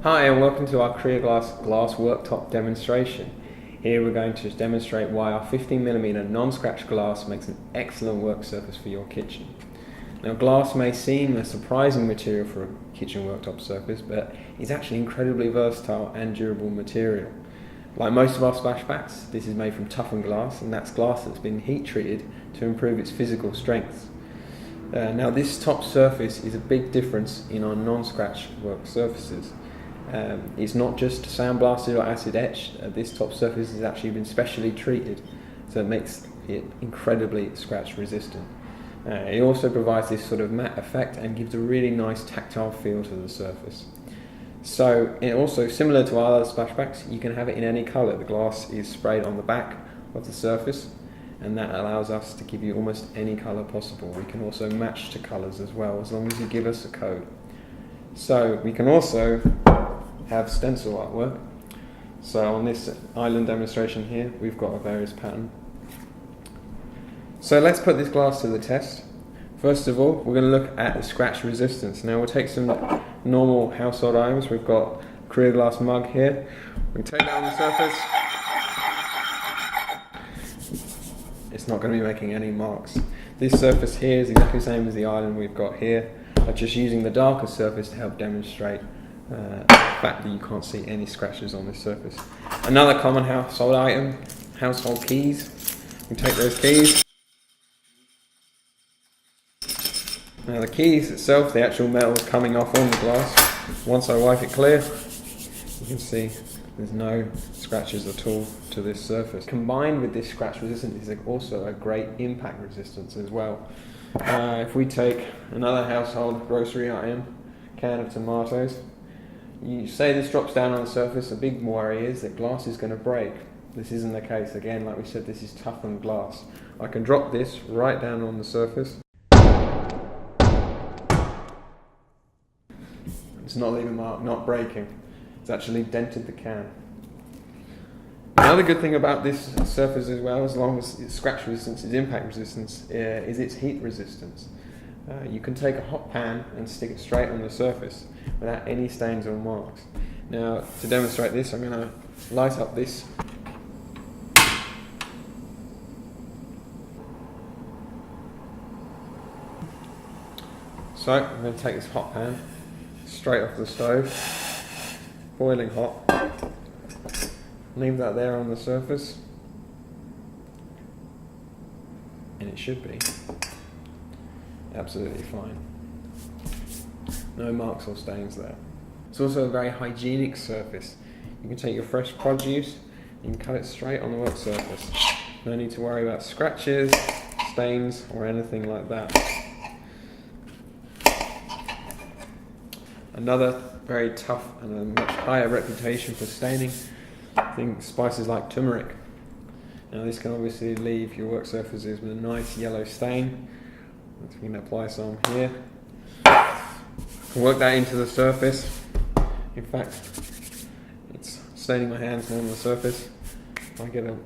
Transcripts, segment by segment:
Hi and welcome to our CreoGlass glass worktop demonstration. Here we're going to demonstrate why our 15mm non-scratch glass makes an excellent work surface for your kitchen. Now, glass may seem a surprising material for a kitchen worktop surface, but it's actually incredibly versatile and durable material. Like most of our splashbacks, this is made from toughened glass, and that's glass that's been heat treated to improve its physical strength. Now, this top surface is a big difference in our non-scratch work surfaces. It's not just sandblasted or acid etched. This top surface has actually been specially treated, so it makes it incredibly scratch resistant. It also provides this sort of matte effect and gives a really nice tactile feel to the surface. So it also, similar to our other splashbacks, you can have it in any colour. The glass is sprayed on the back of the surface, and that allows us to give you almost any colour possible. We can also match to colours as well, as long as you give us a code. So we can also have stencil artwork. So on this island demonstration here, we've got a various pattern. So let's put this glass to the test. First of all, we're going to look at the scratch resistance. Now we'll take some normal household items. We've got a CreoGlass mug here. We can take that on the surface. It's not going to be making any marks. This surface here is exactly the same as the island we've got here. I'm just using the darker surface to help demonstrate the fact that you can't see any scratches on this surface. Another common household item, household keys. We take those keys. Now the keys itself, the actual metal is coming off on the glass. Once I wipe it clear, you can see there's no scratches at all to this surface. Combined with this scratch resistance is also a great impact resistance as well. If we take another household grocery item, can of tomatoes, you say this drops down on the surface, a big worry is that glass is going to break. This isn't the case. Again, like we said, this is toughened glass. I can drop this right down on the surface. It's not leaving a mark, not breaking. It's actually dented the can. Another good thing about this surface as well, as long as its scratch resistance, its impact resistance, is its heat resistance. You can take a hot pan and stick it straight on the surface without any stains or marks. Now, to demonstrate this, I'm going to light up this. So, I'm going to take this hot pan straight off the stove, boiling hot. Leave that there on the surface, and it should be absolutely fine. No marks or stains there. It's also a very hygienic surface. You can take your fresh produce, you can cut it straight on the work surface. No need to worry about scratches, stains, or anything like that. Another very tough and a much higher reputation for staining, spices like turmeric. Now this can obviously leave your work surfaces with a nice yellow stain. We can apply some here. Work that into the surface. In fact, it's staining my hands more on the surface. I get a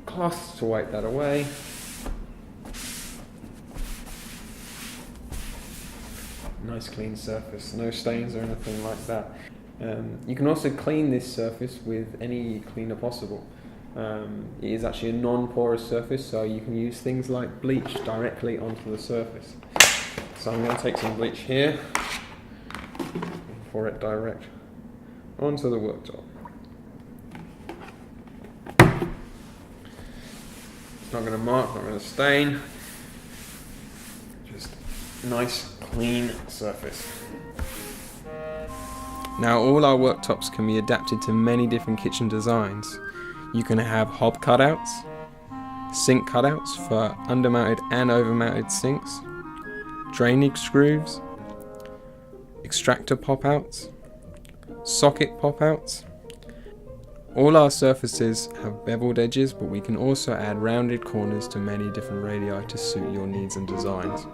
cloth to wipe that away. Nice clean surface, no stains or anything like that. You can also clean this surface with any cleaner possible. It is actually a non-porous surface, so you can use things like bleach directly onto the surface. So I'm going to take some bleach here and pour it direct onto the worktop. It's not going to mark, not going to stain. Just nice, clean surface. Now all our worktops can be adapted to many different kitchen designs. You can have hob cutouts, sink cutouts for undermounted and overmounted sinks, drainage screws, extractor pop-outs, socket pop-outs. All our surfaces have beveled edges, but we can also add rounded corners to many different radii to suit your needs and designs.